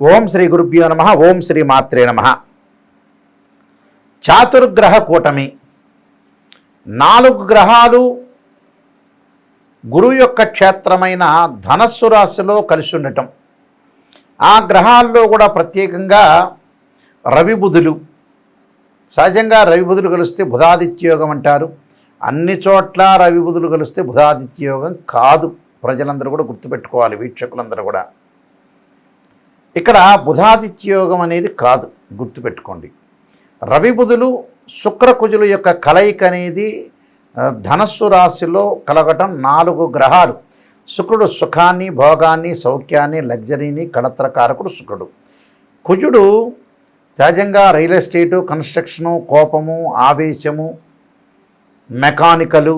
ఓం శ్రీ గురుభ్యో నమః. ఓం శ్రీ మాత్రే నమః. చాతుర్గ్రహ కూటమి 4 గ్రహాలు గురువు యొక్క క్షేత్రమైన ధనస్సు రాశిలో కలిసి ఉండటం. ఆ గ్రహాల్లో కూడా ప్రత్యేకంగా రవి బుధులు. సహజంగా రవి బుధులు కలిస్తే బుధాదిత్యయోగం అంటారు. అన్ని చోట్ల రవి బుధులు కలిస్తే బుధాదిత్యయోగం కాదు. ప్రజలందరూ కూడా గుర్తుపెట్టుకోవాలి, వీక్షకులందరూ కూడా. ఇక్కడ బుధాదిత్యయోగం అనేది కాదు, గుర్తుపెట్టుకోండి. రవి బుధులు శుక్రకుజుల యొక్క కలయిక అనేది ధనస్సు రాశిలో కలగటం. 4 గ్రహాలు. శుక్రుడు సుఖాన్ని, భోగాన్ని, సౌఖ్యాన్ని, లగ్జరీని, కళత్రకారకుడు శుక్రుడు. కుజుడు సహజంగా రియల్ ఎస్టేటు, కన్స్ట్రక్షను, కోపము, ఆవేశము, మెకానికలు,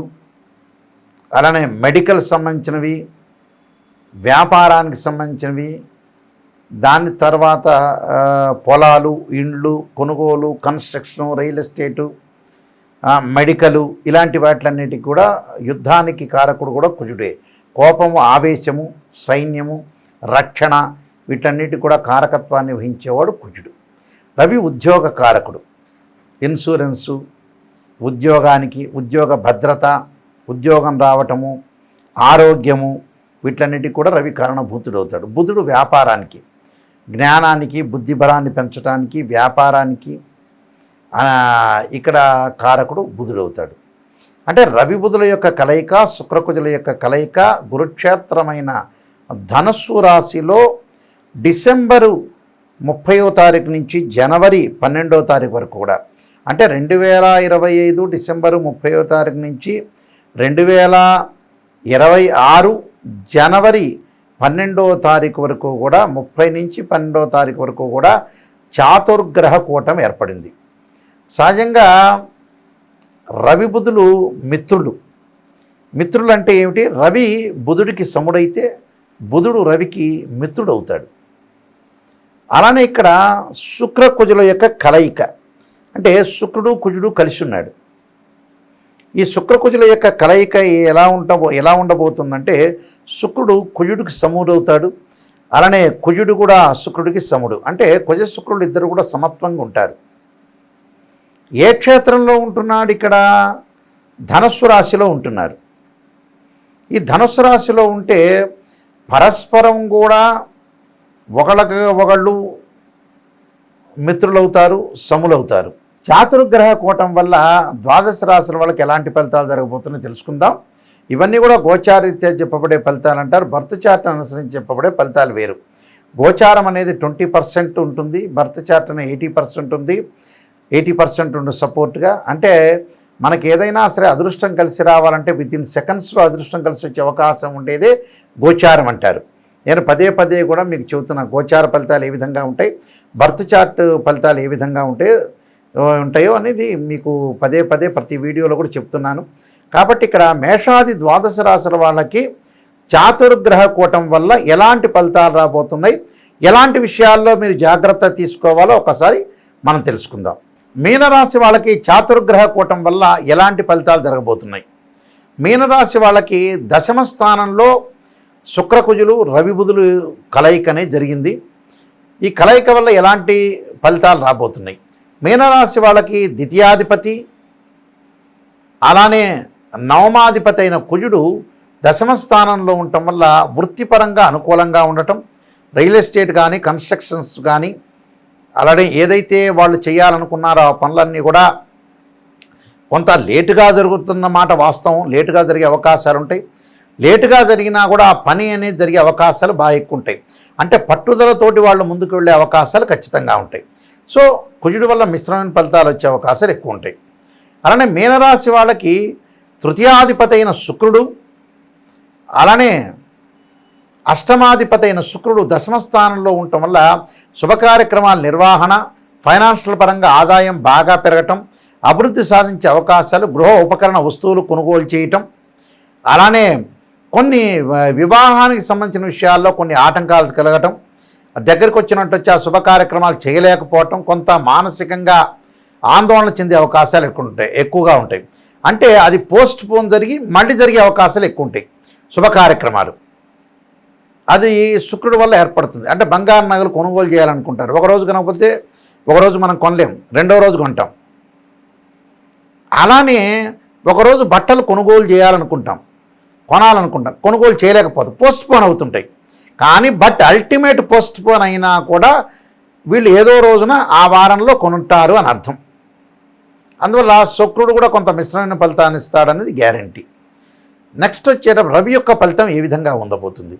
అలానే మెడికల్ సంబంధించినవి, వ్యాపారానికి సంబంధించినవి, దాని తర్వాత పొలాలు, ఇండ్లు, కొనుగోలు, కన్స్ట్రక్షను, రియల్ ఎస్టేటు, మెడికలు, ఇలాంటి వాటిలన్నిటికీ కూడా యుద్ధానికి కారకుడు కూడా కుజుడే. కోపము, ఆవేశము, సైన్యము, రక్షణ, వీటన్నిటి కూడా కారకత్వాన్ని వహించేవాడు కుజుడు. రవి ఉద్యోగ కారకుడు. ఇన్సూరెన్సు, ఉద్యోగానికి, ఉద్యోగ భద్రత, ఉద్యోగం రావటము, ఆరోగ్యము, వీటన్నిటికి కూడా రవి కారణభూతుడు అవుతాడు. బుధుడు వ్యాపారానికి, జ్ఞానానికి, బుద్ధిబలాన్ని పెంచడానికి, వ్యాపారానికి ఇక్కడ కారకుడు బుధుడు అవుతాడు. అంటే రవి బుధుల యొక్క కలయిక, శుక్రకుజుల యొక్క కలయిక గురుక్షేత్రమైన ధనస్సు రాశిలో డిసెంబరు 30వ తారీఖు నుంచి జనవరి 12వ తారీఖు వరకు కూడా, అంటే 2025 డిసెంబరు 30వ తారీఖు నుంచి 2026 జనవరి 12వ తారీఖు వరకు కూడా, 30 నుంచి 12వ తారీఖు వరకు కూడా చాతుర్గ్రహ కూటమి ఏర్పడింది. సహజంగా రవి బుధులు మిత్రులు. మిత్రులు అంటే ఏమిటి? రవి బుధుడికి సముడైతే బుధుడు రవికి మిత్రుడు అవుతాడు. అలానే ఇక్కడ శుక్ర కుజుల యొక్క కలయిక, అంటే శుక్రుడు కుజుడు కలిసి ఉన్నాడు. ఈ శుక్రకుజుల యొక్క కలయిక ఎలా ఉండబోతుందంటే, శుక్రుడు కుజుడికి సముడవుతాడు. అలానే కుజుడు కూడా శుక్రుడికి సముడు. అంటే కుజ శుక్రుడు ఇద్దరు కూడా సమత్వంగా ఉంటారు. ఏ క్షేత్రంలో ఉంటున్నాడు? ఇక్కడ ధనస్సు రాశిలో ఉంటున్నారు. ఈ ధనస్సు రాశిలో ఉంటే పరస్పరం కూడా ఒకళ్ళు మిత్రులవుతారు, సములవుతారు. చాతుర్గ్రహ కూటం వల్ల ద్వాదశ రాశుల వాళ్ళకి ఎలాంటి ఫలితాలు జరగబోతున్నాయో తెలుసుకుందాం. ఇవన్నీ కూడా గోచారీత్యా చెప్పబడే ఫలితాలు అంటారు. బర్త్ చార్ట్ అనుసరించి చెప్పబడే ఫలితాలు వేరు. గోచారం అనేది 20% ఉంటుంది, బర్త్ చార్ట్ అనేది 80% ఉంది. 80% ఉండే సపోర్ట్గా. అంటే మనకి ఏదైనా సరే అదృష్టం కలిసి రావాలంటే వితిన్ సెకండ్స్లో అదృష్టం కలిసి వచ్చే అవకాశం ఉండేదే గోచారం అంటారు. నేను పదే కూడా మీకు చెబుతున్నా, గోచార ఫలితాలు ఏ విధంగా ఉంటాయి, బర్త్ చార్ట్ ఫలితాలు ఏ విధంగా ఉంటాయో అనేది మీకు పదే ప్రతి వీడియోలో కూడా చెప్తున్నాను. కాబట్టి ఇక్కడ మేషాది ద్వాదశ రాశుల వాళ్ళకి చాతుర్గ్రహ కూటం వల్ల ఎలాంటి ఫలితాలు రాబోతున్నాయి, ఎలాంటి విషయాల్లో మీరు జాగ్రత్త తీసుకోవాలో ఒకసారి మనం తెలుసుకుందాం. మీనరాశి వాళ్ళకి చాతుర్గ్రహ కూటం వల్ల ఎలాంటి ఫలితాలు జరగబోతున్నాయి. మీనరాశి వాళ్ళకి దశమ స్థానంలో శుక్రకుజులు, రవి బుధులు కలయిక అనేది జరిగింది. ఈ కలయిక వల్ల ఎలాంటి ఫలితాలు రాబోతున్నాయి. మీనరాశి వాళ్ళకి ద్వితీయాధిపతి, అలానే నవమాధిపతి అయిన కుజుడు దశమ స్థానంలో ఉండటం వల్ల వృత్తిపరంగా అనుకూలంగా ఉండటం, రియల్ ఎస్టేట్ కానీ, కన్స్ట్రక్షన్స్ కానీ, అలానే ఏదైతే వాళ్ళు చేయాలనుకున్నారో ఆ పనులన్నీ కూడా కొంత లేటుగా జరుగుతున్నమాట వాస్తవం. లేటుగా జరిగే అవకాశాలు ఉంటాయి. లేటుగా జరిగినా కూడా ఆ పని అనేది జరిగే అవకాశాలు బాగా ఎక్కువ ఉంటాయి. అంటే పట్టుదలతోటి వాళ్ళు ముందుకు వెళ్ళే అవకాశాలు ఖచ్చితంగా ఉంటాయి. సో కుజుడి వల్ల మిశ్రమైన ఫలితాలు వచ్చే అవకాశాలు ఎక్కువ ఉంటాయి. అలానే మీనరాశి వాళ్ళకి తృతీయాధిపతి అయిన శుక్రుడు, అలానే అష్టమాధిపతి అయిన శుక్రుడు దశమ స్థానంలో ఉండటం వల్ల శుభకార్యక్రమాల నిర్వహణ, ఫైనాన్షియల్ పరంగా ఆదాయం బాగా పెరగటం, అభివృద్ధి సాధించే అవకాశాలు, గృహ ఉపకరణ వస్తువులు కొనుగోలు చేయటం, అలానే కొన్ని వివాహానికి సంబంధించిన విషయాల్లో కొన్ని ఆటంకాలు కలగటం, దగ్గరికి వచ్చినట్టు వచ్చి ఆ శుభకార్యక్రమాలు చేయలేకపోవటం, కొంత మానసికంగా ఆందోళన చెందే అవకాశాలు ఎక్కువగా ఉంటాయి. అంటే అది పోస్ట్ పోన్ జరిగి మళ్ళీ జరిగే అవకాశాలు ఎక్కువ ఉంటాయి శుభకార్యక్రమాలు. అది శుక్రుడి వల్ల ఏర్పడుతుంది. అంటే బంగారు నగలు కొనుగోలు చేయాలనుకుంటారు, ఒకరోజు కొనకపోతే ఒకరోజు మనం కొనలేం, రెండవ రోజు కొంటాం. అలానే ఒకరోజు బట్టలు కొనుగోలు చేయాలనుకుంటాం, కొనాలనుకుంటాం, కొనుగోలు చేయలేకపోతాం, పోస్ట్ పోన్ అవుతుంటాయి. కానీ అల్టిమేట్ పోస్ట్ పోన్ అయినా కూడా వీళ్ళు ఏదో రోజున ఆ వారంలో కొనుంటారు అని అర్థం. అందువల్ల శుక్రుడు కూడా కొంత మిశ్రమైన ఫలితాన్ని ఇస్తాడనేది గ్యారంటీ. నెక్స్ట్ వచ్చేటప్పుడు రవి యొక్క ఫలితం ఏ విధంగా ఉండబోతుంది?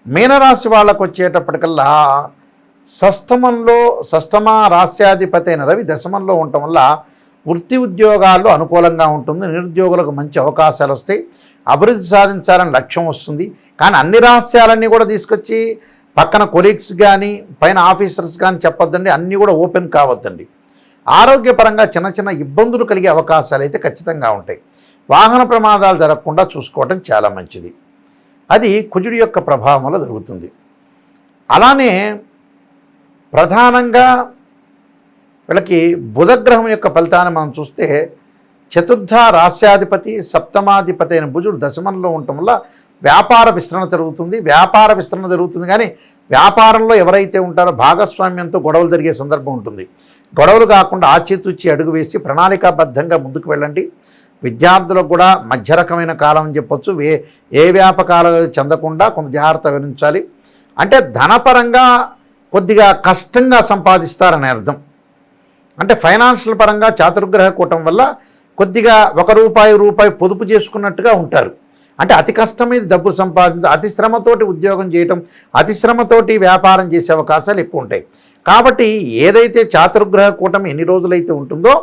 మీనరాశి వాళ్ళకు వచ్చేటప్పటికల్లా షష్టమ రాస్యాధిపతి అయిన రవి దశమంలో ఉండటం వల్ల వృత్తి ఉద్యోగాల్లో అనుకూలంగా ఉంటుంది. నిరుద్యోగులకు మంచి అవకాశాలు వస్తాయి, అభివృద్ధి సాధించాలని లక్ష్యం వస్తుంది. కానీ అన్ని రహస్యాలన్నీ కూడా తీసుకొచ్చి పక్కన కొలీగ్స్ కానీ పైన ఆఫీసర్స్ కానీ చెప్పొద్దండి, అన్నీ కూడా ఓపెన్ కావద్దండి. ఆరోగ్యపరంగా చిన్న చిన్న ఇబ్బందులు కలిగే అవకాశాలు అయితే ఖచ్చితంగా ఉంటాయి. వాహన ప్రమాదాలు జరగకుండా చూసుకోవటం చాలా మంచిది. అది కుజుడి యొక్క ప్రభావం వల్ల జరుగుతుంది. అలానే ప్రధానంగా వీళ్ళకి బుధగ్రహం యొక్క ఫలితాన్ని మనం చూస్తే చతుర్థ రాస్యాధిపతి సప్తమాధిపతి అయిన బుధుడు దశమంలో ఉండటం వల్ల వ్యాపార విస్తరణ జరుగుతుంది. కానీ వ్యాపారంలో ఎవరైతే ఉంటారో భాగస్వామ్యంతో గొడవలు జరిగే సందర్భం ఉంటుంది. గొడవలు కాకుండా ఆచితూచి అడుగు వేసి ప్రణాళికాబద్ధంగా ముందుకు వెళ్ళండి. విద్యార్థులకు కూడా మధ్య రకమైన కాలం అని చెప్పొచ్చు. ఏ వ్యాపకాలు చెందకుండా కొంత జాగ్రత్త వహించాలి. అంటే ధనపరంగా కొద్దిగా కష్టంగా సంపాదిస్తారనే అర్థం. అంటే ఫైనాన్షియల్ పరంగా చాతుర్గ్రహ కూటం వల్ల కొద్దిగా రూపాయి పొదుపు చేసుకున్నట్టుగా ఉంటారు. అంటే అతి కష్టం మీద డబ్బు సంపాదించడం, అతి శ్రమతోటి ఉద్యోగం చేయటం, అతి శ్రమతోటి వ్యాపారం చేసే అవకాశాలు ఎక్కువ ఉంటాయి. కాబట్టి ఏదైతే చాతుర్గ్రహ కూటమి ఎన్ని రోజులైతే ఉంటుందో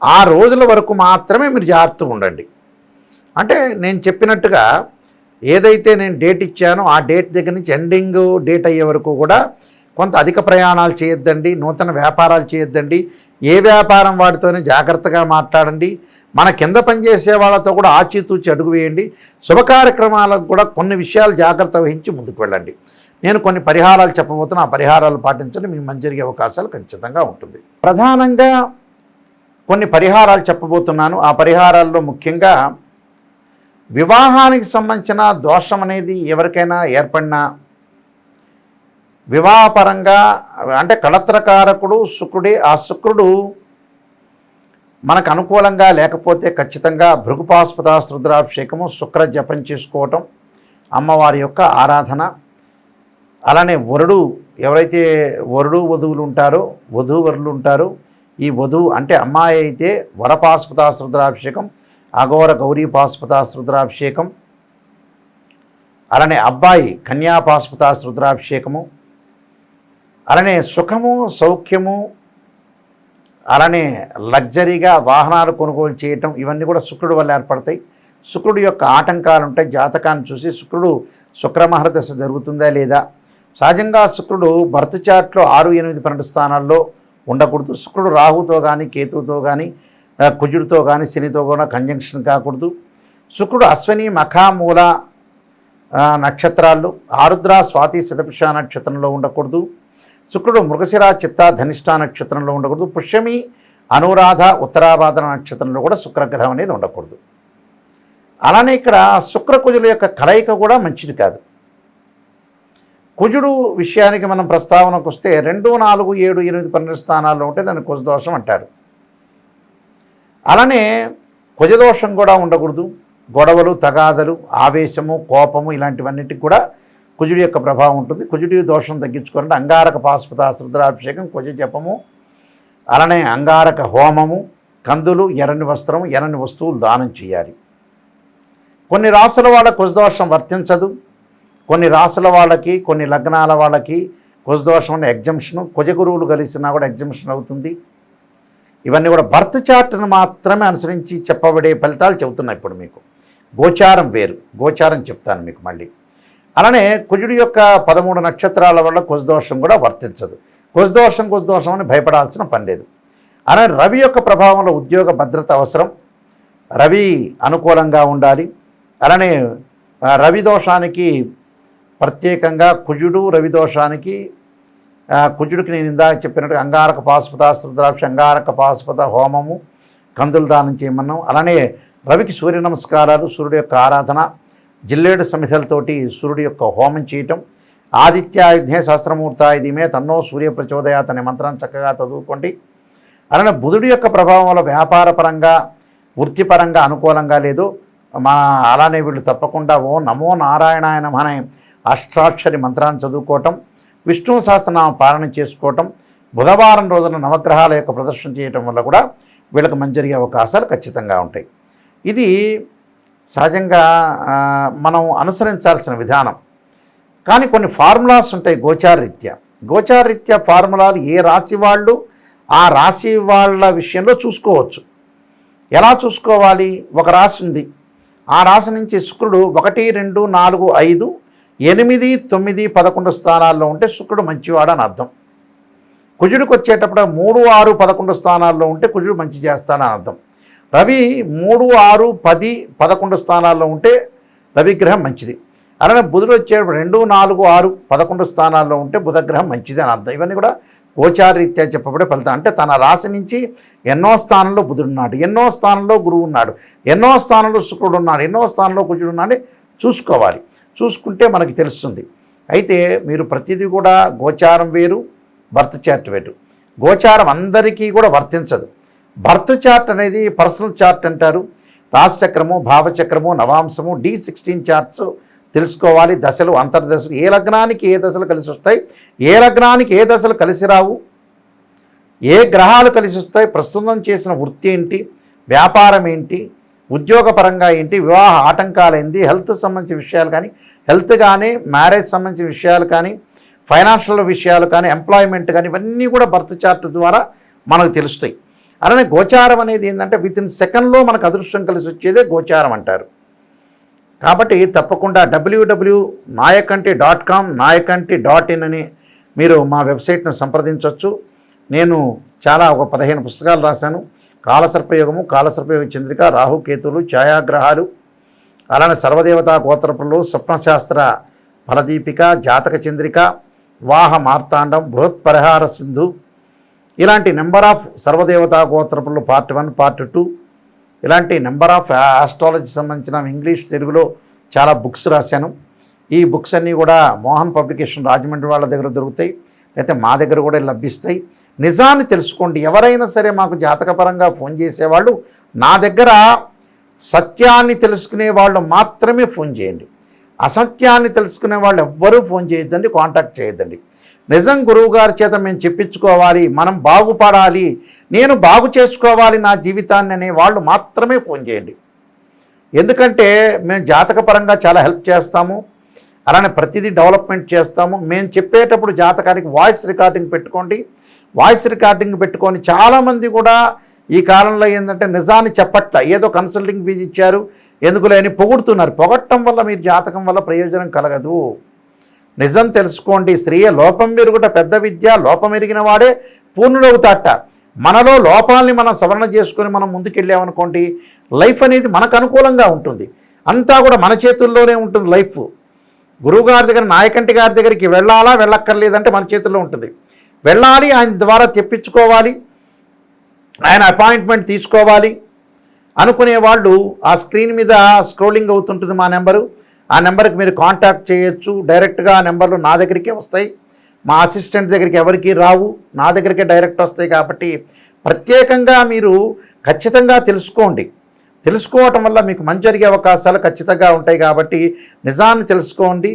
ఆ రోజుల వరకు మాత్రమే మీరు జాగ్రత్తగా ఉండండి. అంటే నేను చెప్పినట్టుగా ఏదైతే నేను డేట్ ఇచ్చానో ఆ డేట్ దగ్గర నుంచి ఎండింగ్ డేట్ అయ్యే వరకు కూడా కొంత అధిక ప్రయాణాలు చేయొద్దండి, నూతన వ్యాపారాలు చేయొద్దండి. ఏ వ్యాపారం వాడితోనే జాగ్రత్తగా మాట్లాడండి. మన కింద పనిచేసే వాళ్ళతో కూడా ఆచితూచి అడుగు వేయండి. శుభ కార్యక్రమాలకు కూడా కొన్ని విషయాలు జాగ్రత్త వహించి ముందుకు వెళ్ళండి. నేను కొన్ని పరిహారాలు చెప్పబోతున్నా, ఆ పరిహారాలు పాటించండి, మీకు మంచి జరిగే అవకాశాలు ఖచ్చితంగా ఉంటుంది. ప్రధానంగా కొన్ని పరిహారాలు చెప్పబోతున్నాను. ఆ పరిహారాల్లో ముఖ్యంగా వివాహానికి సంబంధించిన దోషం అనేది ఎవరికైనా ఏర్పడినా, వివాహపరంగా అంటే కళత్రకారకుడు శుక్రుడే, ఆ శుక్రుడు మనకు అనుకూలంగా లేకపోతే ఖచ్చితంగా భృగుపాస్పదాస్త్ర రుద్రాభిషేకము, శుక్ర జపం చేసుకోవటం, అమ్మవారి యొక్క ఆరాధన. అలానే ఎవరైతే వధువులు ఉంటారో వధూవరులు ఉంటారో, ఈ వధువు అంటే అమ్మాయి అయితే వరపాస్పదాస్త్ర రుద్రాభిషేకం, అఘోర గౌరీ పాస్పదాస్త్ర రుద్రాభిషేకం. అలానే అబ్బాయి కన్యాపాస్పదాస్త్ర రుద్రాభిషేకము. అలానే సుఖము సౌఖ్యము, అలానే లగ్జరీగా వాహనాలు కొనుగోలు చేయటం, ఇవన్నీ కూడా శుక్రుడి వల్ల ఏర్పడతాయి. శుక్రుడి యొక్క ఆటంకాలు ఉంటాయి. జాతకాన్ని చూసి శుక్రమహర దశ జరుగుతుందా లేదా. సహజంగా శుక్రుడు బర్త్ చార్ట్లో 6, 8, 12 స్థానాల్లో ఉండకూడదు. శుక్రుడు రాహుతో కానీ కేతువుతో కానీ కుజుడితో కానీ శనితో కూడా కంజంక్షన్ కాకూడదు. శుక్రుడు అశ్విని మఖ మూల నక్షత్రాల్లో, ఆరుద్ర స్వాతి శతభిష నక్షత్రంలో ఉండకూడదు. శుక్రుడు మృగశిర చిత్త ధనిష్ట నక్షత్రంలో ఉండకూడదు. పుష్యమి అనురాధ ఉత్తరాభాద్ర నక్షత్రంలో కూడా శుక్రగ్రహం అనేది ఉండకూడదు. అలానే ఇక్కడ శుక్రకుజుల యొక్క కలయిక కూడా మంచిది కాదు. కుజుడు విషయానికి మనం ప్రస్తావనకు వస్తే 2, 4, 7, 8, 12 స్థానాల్లో ఉంటే దాన్ని కుజదోషం అంటారు. అలానే కుజదోషం కూడా ఉండకూడదు. గొడవలు, తగాదలు, ఆవేశము, కోపము ఇలాంటివన్నిటికి కూడా కుజుడి యొక్క ప్రభావం ఉంటుంది. కుజుడి దోషం తగ్గించుకోవాలంటే అంగారక పాశుపతాస్త్ర రుద్రాభిషేకం, కుజ జపము, అలానే అంగారక హోమము, కందులు, ఎర్రని వస్త్రము, ఎర్రని వస్తువులు దానం చేయాలి. కొన్ని రాసుల వాళ్ళ కుజదోషం వర్తించదు. కొన్ని రాసుల వాళ్ళకి, కొన్ని లగ్నాల వాళ్ళకి కుజదోషం అనే ఎగ్జంప్షను, కుజగురువులు కలిసినా కూడా ఎగ్జంప్షన్ అవుతుంది. ఇవన్నీ కూడా బర్త్ చార్ట్ను మాత్రమే అనుసరించి చెప్పబడే ఫలితాలు చెబుతున్నాయి. ఇప్పుడు మీకు గోచారం వేరు, గోచారం చెప్తాను మీకు మళ్ళీ. అలానే కుజుడి యొక్క 13 నక్షత్రాల వల్ల కుజదోషం కూడా వర్తించదు. కుజదోషం అని భయపడాల్సిన పని లేదు. అలానే రవి యొక్క ప్రభావంలో ఉద్యోగ భద్రత అవసరం. రవి అనుకూలంగా ఉండాలి. అలానే రవి దోషానికి ప్రత్యేకంగా రవి దోషానికి కుజుడికి నేను ఇందాక చెప్పినట్టు అంగారక పాశుపతాస్త్ర రుద్రాభిషేకం, అంగారక పాశుపత హోమము, కందులు దానం చేయమన్నాం. అలానే రవికి సూర్య నమస్కారాలు, సూర్యుడు యొక్క ఆరాధన, జిల్లేడు సమిధలతోటి సూర్యుడి యొక్క హోమం చేయటం, ఆదిత్యాయుధ్నే సహస్రమూర్తాయ ధీమే తన్నో సూర్య ప్రచోదయాత్ అనే మంత్రాన్ని చక్కగా చదువుకోండి. అలానే బుధుడి యొక్క ప్రభావం వల్ల వ్యాపారపరంగా వృత్తిపరంగా అనుకూలంగా లేదు. అలానే వీళ్ళు తప్పకుండా ఓ నమో నారాయణాయ నమః అనే అష్టాక్షరి మంత్రాన్ని చదువుకోవటం, విష్ణు సహస్రనామ పాలన చేసుకోవటం, బుధవారం రోజున నవగ్రహాల యొక్క ప్రదర్శన చేయటం వల్ల కూడా వీళ్ళకి మంచి జరిగే అవకాశాలు ఖచ్చితంగా ఉంటాయి. ఇది సహజంగా మనం అనుసరించాల్సిన విధానం. కానీ కొన్ని ఫార్ములాస్ ఉంటాయి గోచారరీత్యా. గోచారరీత్యా ఫార్ములాలు ఏ రాశి వాళ్ళు ఆ రాశి వాళ్ళ విషయంలో చూసుకోవచ్చు. ఎలా చూసుకోవాలి? ఒక రాశి ఉంది, ఆ రాశి నుంచి శుక్రుడు 1, 2, 4, 5, 8, 9, 11 స్థానాల్లో ఉంటే శుక్రుడు మంచివాడని అర్థం. కుజుడికి వచ్చేటప్పుడు 3, 6, 11 స్థానాల్లో ఉంటే కుజుడు మంచి చేస్తాడని అర్థం. రవి 3, 6, 10, 11 స్థానాల్లో ఉంటే రవిగ్రహం మంచిది. అలానే బుధుడు వచ్చేటప్పుడు 2, 4, 6, 11 స్థానాల్లో ఉంటే బుధగ్రహం మంచిది అని అర్థం. ఇవన్నీ కూడా గోచారరీత్యా చెప్పబడే ఫలితం. అంటే తన రాశి నుంచి ఎన్నో స్థానంలో బుధుడు ఉన్నాడు, ఎన్నో స్థానంలో గురువు ఉన్నాడు, ఎన్నో స్థానంలో శుక్రుడు ఉన్నాడు, ఎన్నో స్థానంలో కుజుడు ఉన్నాడు చూసుకోవాలి. చూసుకుంటే మనకి తెలుస్తుంది. అయితే మీరు ప్రతిదీ కూడా గోచారం వేరు, బర్త్ చార్ట్ వేరు. గోచారం అందరికీ కూడా వర్తించదు. బర్త్ చార్ట్ అనేది పర్సనల్ చార్ట్ అంటారు. రాశిచక్రము, భావచక్రము, నవాంశము, D16 చార్ట్స్ తెలుసుకోవాలి. దశలు, అంతర్దశలు, ఏ లగ్నానికి ఏ దశలు కలిసి వస్తాయి, ఏ లగ్నానికి ఏ దశలు కలిసి రావు, ఏ గ్రహాలు కలిసి వస్తాయి, ప్రస్తుతం చేసిన వృత్తి ఏంటి, వ్యాపారం ఏంటి, ఉద్యోగపరంగా ఏంటి, వివాహ ఆటంకాలు ఏంటి, హెల్త్ సంబంధించిన విషయాలు కానీ, హెల్త్ కానీ, మ్యారేజ్ సంబంధించిన విషయాలు కానీ, ఫైనాన్షియల్ విషయాలు కానీ, ఎంప్లాయ్మెంట్ కానీ, ఇవన్నీ కూడా బర్త్ చార్ట్ ద్వారా మనకు తెలుస్తాయి. అలానే గోచారం అనేది ఏంటంటే వితిన్ సెకండ్లో మనకు అదృష్టం కలిసి వచ్చేదే గోచారం అంటారు. కాబట్టి తప్పకుండా www.nayakanti.com nayakanti.in అని మీరు మా వెబ్సైట్ను సంప్రదించవచ్చు. నేను ఒక 15 పుస్తకాలు రాశాను. కాలసర్పయోగము, కాలసర్పయోగ చంద్రిక, రాహుకేతువులు, ఛాయాగ్రహాలు, అలానే సర్వదేవతా గోత్రపులు, స్వప్నశాస్త్ర ఫలదీపిక, జాతక చంద్రిక, వాహ మార్తాండం, బృహత్పరిహార సింధు, ఇలాంటి నెంబర్ ఆఫ్ సర్వదేవతా గోత్రపులు పార్ట్ 1, పార్ట్ 2, ఇలాంటి నెంబర్ ఆఫ్ ఆస్ట్రాలజీ సంబంధించిన ఇంగ్లీష్, తెలుగులో చాలా బుక్స్ రాశాను. ఈ బుక్స్ అన్నీ కూడా మోహన్ పబ్లికేషన్ రాజమండ్రి వాళ్ళ దగ్గర దొరుకుతాయి, అయితే మా దగ్గర కూడా లభిస్తాయి. నిజాన్ని తెలుసుకోండి. ఎవరైనా సరే మాకు జాతకపరంగా ఫోన్ చేసేవాళ్ళు నా దగ్గర సత్యాన్ని తెలుసుకునే వాళ్ళు మాత్రమే ఫోన్ చేయండి. అసత్యాన్ని తెలుసుకునే వాళ్ళు ఎవ్వరూ ఫోన్ చేయొద్దండి, కాంటాక్ట్ చేయొద్దండి. నిజం గురువుగారి చేత మేము చెప్పించుకోవాలి, మనం బాగుపడాలి, నేను బాగు చేసుకోవాలి నా జీవితాన్ని అనే వాళ్ళు మాత్రమే ఫోన్ చేయండి. ఎందుకంటే మేము జాతకపరంగా చాలా హెల్ప్ చేస్తాము, అలానే ప్రతిదీ డెవలప్మెంట్ చేస్తాము. మేము చెప్పేటప్పుడు జాతకానికి వాయిస్ రికార్డింగ్ పెట్టుకోండి. వాయిస్ రికార్డింగ్ పెట్టుకొని చాలామంది కూడా ఈ కాలంలో ఏంటంటే నిజాన్ని చెప్పట్ల, ఏదో కన్సల్టింగ్ ఫీజు ఇచ్చారు ఎందుకులే అని పొగుడుతున్నారు. పొగట్టడం వల్ల మీరు జాతకం వల్ల ప్రయోజనం కలగదు. నిజం తెలుసుకోండి. స్త్రీయ లోపం మెరుగుట పెద్ద విద్య, లోపం ఎరిగిన వాడే పూర్ణుడవుతాట. మనలో లోపాలని మనం సవరణ చేసుకొని మనం ముందుకెళ్ళామనుకోండి, లైఫ్ అనేది మనకు అనుకూలంగా ఉంటుంది. అంతా కూడా మన చేతుల్లోనే ఉంటుంది లైఫ్. గురువుగారి దగ్గర, నాయకంటి గారి దగ్గరికి వెళ్ళాలా వెళ్ళక్కర్లేదంటే మన చేతుల్లో ఉంటుంది. వెళ్ళాలి, ఆయన ద్వారా తెప్పించుకోవాలి, ఆయన అపాయింట్మెంట్ తీసుకోవాలి అనుకునే వాళ్ళు ఆ స్క్రీన్ మీద స్క్రోలింగ్ అవుతుంటుంది మా నెంబరు. ఆ నెంబర్కి మీరు కాంటాక్ట్ చేయొచ్చు. డైరెక్ట్గా ఆ నెంబర్లు నా దగ్గరికే వస్తాయి, మా అసిస్టెంట్ దగ్గరికి ఎవరికి రావు, నా దగ్గరికే డైరెక్ట్ వస్తాయి. కాబట్టి ప్రత్యేకంగా మీరు ఖచ్చితంగా తెలుసుకోండి. తెలుసుకోవటం వల్ల మీకు మంచి జరిగే అవకాశాలు ఖచ్చితంగా ఉంటాయి. కాబట్టి నిజాన్ని తెలుసుకోండి,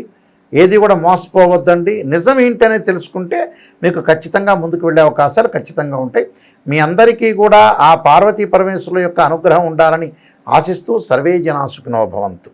ఏది కూడా మోసపోవద్దండి. నిజం ఏంటనేది తెలుసుకుంటే మీకు ఖచ్చితంగా ముందుకు వెళ్ళే అవకాశాలు ఖచ్చితంగా ఉంటాయి. మీ అందరికీ కూడా ఆ పార్వతీ పరమేశ్వరుల యొక్క అనుగ్రహం ఉండాలని ఆశిస్తూ సర్వే జనా సుఖినో భవంతు.